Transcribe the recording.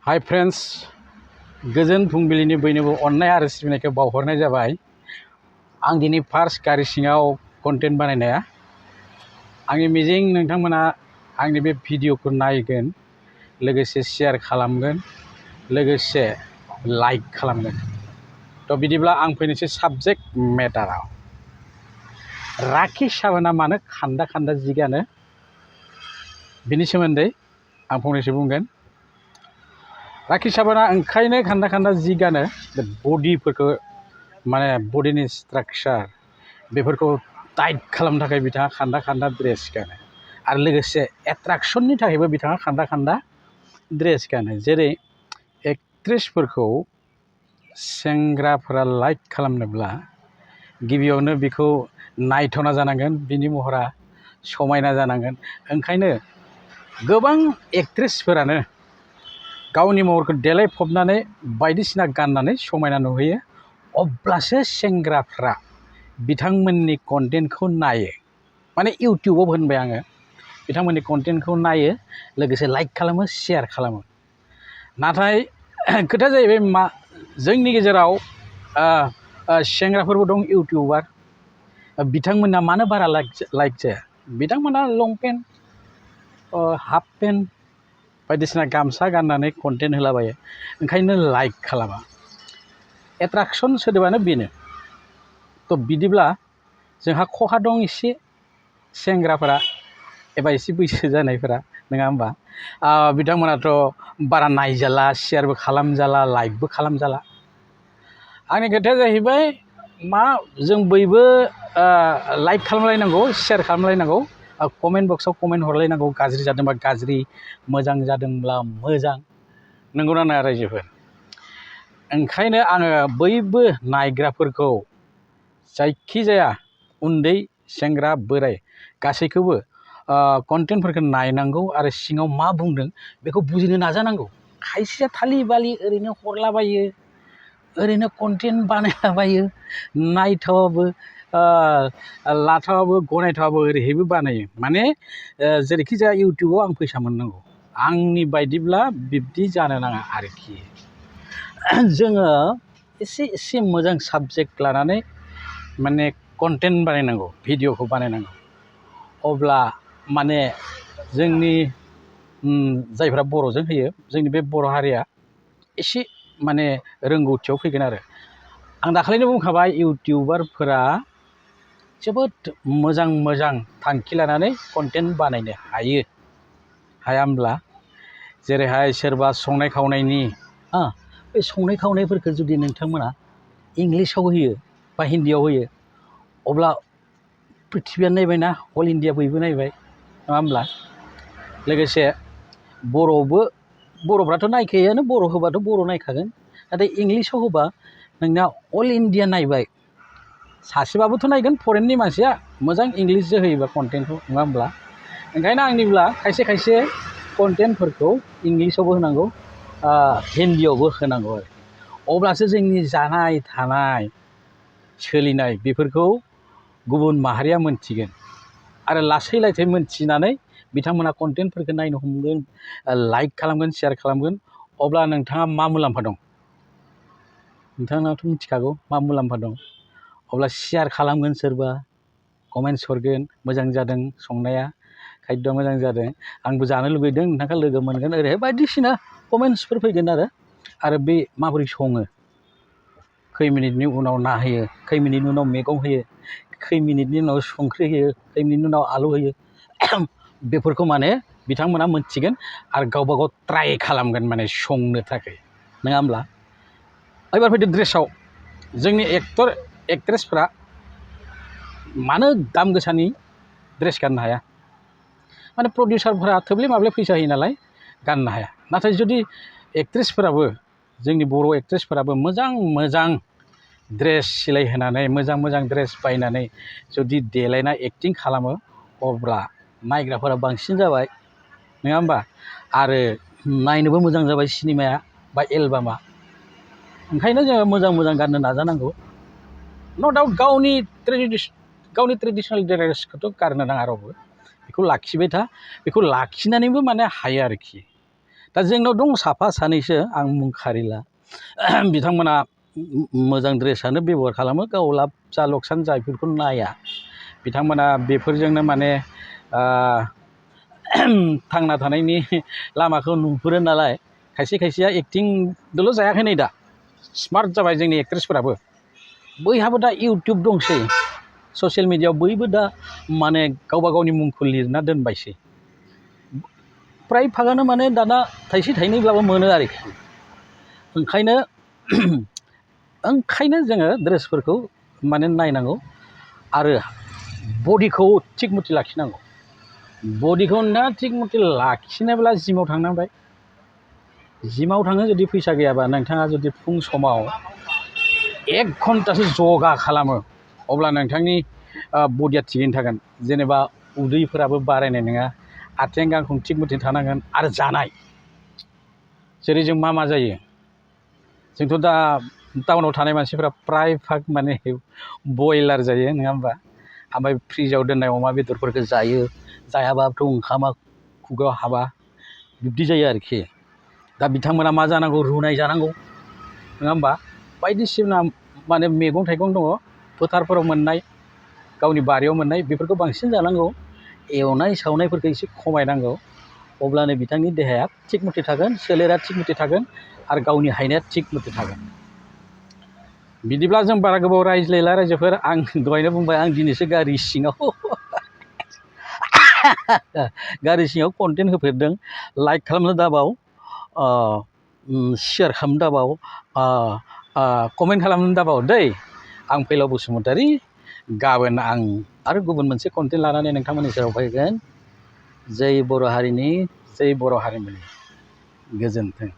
Hi friends गोजोन फुंबिलिनि बयनोबो अननाय आरो सिबिनायखौ बावहरनाय जाबाय। आं दिनै फार्स्ट गारि सिङाव कन्टेन्ट बानायनाया आंनि मिजिं नोंथांमोना आंनि बे भिडिअखौ नायगोन, लोगोसे शेयार खालामगोन, लोगोसे लाइक खालामगोन। थ' बिदिब्ला आं फैनोसै साबजेक्ट मेटाराव। राखि सावोना मानो खान्दा खान्दा जि गानो बिनि सोमोन्दै आं फंनैसो बुंगोन। राखि सावोना ओंखायनो खान्दा खान्दा जि गानो बडिफोरखौ माने बडिनि स्ट्राक्चार बेफोरखौ टाइट खालामनो थाखाय बिथाङा खान्दा खान्दा ड्रेस गानो आरो लोगोसे एट्राक्सननि थाखायबो बिथाङा खान्दा खान्दा ड्रेस गानो। जेरै एक्ट्रेसफोरखौ सेंग्राफोरा लाइक खालामनोब्ला गिबियावनो बिखौ नायथावना जानांगोन, बिनि महरा समायना जानांगोन। ओंखायनो गोबां एक्ट्रेसफोरानो गावनि महरखौ देलायफबनानै बायदिसिना गाननानै समायना नुहोयो, अब्लासो सेंग्राफ्रा बिथांमोननि कन्टेन्टखौ नायो। माने इउटिउबाव होनबाय आङो, बिथांमोननि कन्टेन्टखौ नायो, लोगोसे लाइक खालामो, शेयार खालामो। नाथाय खोथाया जाहैबाय मा, जोंनि गेजेराव सेंग्राफोरबो दं इउटिउबार, बिथांमोना मानो बारा लाइक जाया? बिथांमोना लंपेन्ट, हाफ पेन्ट बायदिसिना गामसा गाननानै कन्टेन्ट होलाबायो, ओंखायनो लाइक खालामा। एट्राक्सन सोदोबानो बेनो। थ' बिदिब्ला जोंहा खहा दं एसे, सेंग्राफोरा एबा एसे बैसो जानायफोरा, नङा होमबा? बिथांमोनाथ' बारा नायजाला, शेयारबो खालामजाला, लाइकबो खालामजाला। आंनि खोथाया जाहैबाय मा, जों बयबो लाइक खालामलायनांगौ, शेयार खालामलायनांगौ, कमेन्ट बक्सआव कमेन्ट हरलायनांगौ, गाज्रि जादोंबा गाज्रि, मोजां जादोंब्ला मोजां, नंगौना नङा रायजोफोर? ओंखायनो आङो बयबो नायग्राफोरखौ, जायखिजाया उन्दै सेंग्रा बोराय गासैखौबो कन्टेन्टफोरखौ नायनांगौ आरो सिङाव मा बुंदों बेखौ बुजिनो नाजानांगौ। खायसेया थालि बालि ओरैनो हरलाबायो, ओरैनो कन्टेन्ट बानायलाबायो, नायथावाबो, लाथावाबो, गनायथावाबो, ओरैहायबो बानायो। माने जेरैखि जाया इउटिउबाव आं फैसा मोननांगौ, आंनि बायदिब्ला बिब्दि जानो नाङा आरोखि। जोङो एसे मोजां साबजेक्ट लानानै माने कन्टेन्ट बानायनांगौ, भिडिअखौ बानायनांगौ। अब्ला माने जोंनि जायफ्रा बर'जों होयो, जोंनि बे बर' हारिया एसे माने रोंगौथियाव फैगोन आरो। आं दाखालिनो बुंखाबाय, इउटिउबारफोरा जोबोद मोजां मोजां थांखि लानानै कन्टेन्ट बानायनो हायो, हाया होमब्ला? जेरैहाय सोरबा संनाय खावनायनि, बे संनाय खावनायफोरखौ जुदि नोंथांमोना इंलिसाव होयो बा हिन्दीयाव होयो, अब्ला प्रिथिबिया नायबायना, अल इन्डिया बयबो नायबाय, नङा होमब्ला? लोगोसे बर'फ्राथ' नायखायोआनो, बर' होबाथ' बर' नायखागोन। नाथाय इंलिसाव होबा नोंना अल इन्डिया नायबाय, सासेबाबोथ' नायगोन फरेननि मानसिया, मोजां इंलिसजों होयोबा कन्टेन्टखौ, नङा होमब्ला? ओंखायनो आंनिब्ला खायसे खायसे कन्टेन्टफोरखौ इंलिसावबो होनांगौ, हिन्दीयावबो होनांगौ आरो। अब्लासो जोंनि जानाय थानाय सोलिनाय बेफोरखौ गुबुन माहारिया मोनथिगोन आरो लासै लासै मोनथिनानै बिथांमोना कन्टेन्टफोरखौ नायनो हमगोन, लाइक खालामगोन, शेयार खालामगोन। अब्ला नोंथाङा मा मुलाम्फा दं? नोंथाङाथ' मिथिखागौ मा मुलाम्फा दं। अब्ला शेयार खालामगोन, सोरबा कमेन्ट्स हरगोन, मोजां जादों संनाया, खायद'आ मोजां जादों, आंबो जानो लुगैदों, नोंथांखौ लोगो मोनगोन, ओरैहाय बायदिसिना कमेन्ट्सफोर फैगोन आरो बे माबोरै सङो, खै मिनिटनि उनाव ना होयो, खै मिनिटनि उनाव मैगं होयो, खै मिनिटनि उनाव संख्रि होयो, खै मिनिटनि उनाव आलु होयो, बेफोरखौ माने बिथांमोना मोनथिगोन आरो गावबा गाव ट्राइ खालामगोन माने संनो थाखाय, नङा होमब्ला? एबार फैदो ड्रेसाव। जोंनि एक्टर एक्ट्रेसफ्रा मानो दाम गोसानि ड्रेस गाननो हाया? माने प्रडिउसारफोरा थोब्ले माब्ले फैसा होयो नालाय गाननो हाया। नाथाय जुदि एक्ट्रेसफोराबो, जोंनि बर' एक्ट्रेसफोराबो मोजां मोजां ड्रेस सिलायहोनानै, मोजां मोजां ड्रेस बायनानै जुदि देलायना एक्टिं खालामो, अब्ला नायग्राफोरा बांसिन जाबाय, नङा होमबा? आरो नायनोबो मोजां जाबाय सिनेमाया बा एलबामा। ओंखायनो जोङो मोजां मोजां गाननो नाजानांगौ। न' डाउट गावनि ट्रेडिसनेल ड्रेसखौथ' गारनो नाङा रावबो, बेखौ लाखिबाय था, बेखौ लाखिनानैबो माने हायो आरोखि। दा जोंनाव दं साफा सानैसो आं मुं खारिला बिथांमोना मोजां ड्रेसानो बेब'हार खालामो गाव लाब जा लकसान जा बेफोरखौ नाया बिथांमोना बेफोरजोंनो माने थांना थानायनि लामाखौ नुहुरो नालाय खायसे खायसेया एक्टिंदोल' जायाखै नै दा स्मार्ट जाबाय जोंनि एक्ट्रेसफोराबो बयहाबो दा इउटुब दंसै ससियेल मिडियायाव बयबो दा माने गावबा गावनि मुंखौ लिरना दोनबायसै फ्राय भागानो माने दाना थाइसे थाइनैब्लाबो मोनो आरोखि ओंखायनो जोङो ड्रेसफोरखौ माने नायनांगौ आरो बडिखौ थिग मथे लाखिनांगौ बडिखौ ना थिग मथे लाखिनोब्ला जिमाव थांनांबाय जिमाव थाङो जुदि फैसा गैयाबा नोंथाङा जुदि फुं समाव 1 घन्टासो जगा खालामो अब्ला नोंथांनि बडिया थिगैनो थागोन जेनेबा उदैफोराबो बारायनाय नङा आथिं गांखं थिग मथे थानांगोन आरो जानाय जेरै जों मा जायो जोंथ' दा टाउनाव थानाय मानसिफ्रा प्राय भाग माने बयलार जायो नङा होमबा ओमफ्राय फ्रिजाव दोननाय अमा बेदरफोरखौ जायो जायाबाथ' ओंखामा खुगायाव हाबा बिब्दि जायो आरोखि दा बिथांमोना मा जानांगौ रुनाय जानांगौ नङा होमबा बायदिसिना माने मैगं थाइगं दङ फोथारफोराव मोननाय गावनि बारियाव मोननाय बेफोरखौ बांसिन जानांगौ एवनाय सावनायफोरखौ एसे खमायनांगौ अब्लानो बिथांनि देहाया थिग मथे थागोन सोलेरा थिग मथे थागोन आरो गावनि हायनाया थिग मथे थागोन बिदिब्ला जों बारा गोबाव रायज्लायला रायजोफोर आं दहायनो बुंबाय आं दिनैसो गारि सिङाव कन्टेन्ट होफेरदों लाइक खालामनो दाबाव शेयार खालामनो दाबाव कमेन्ट खालामनो दाबाव दै आं फैलाव बसुमतारी गाबोन आं आरो गुबुन मोनसे कन्टेन्ट लानानै नोंथांमोननि सेराव फैगोन जै बर' हारिनि जै बर' हारिमुनि गोजोन्थों।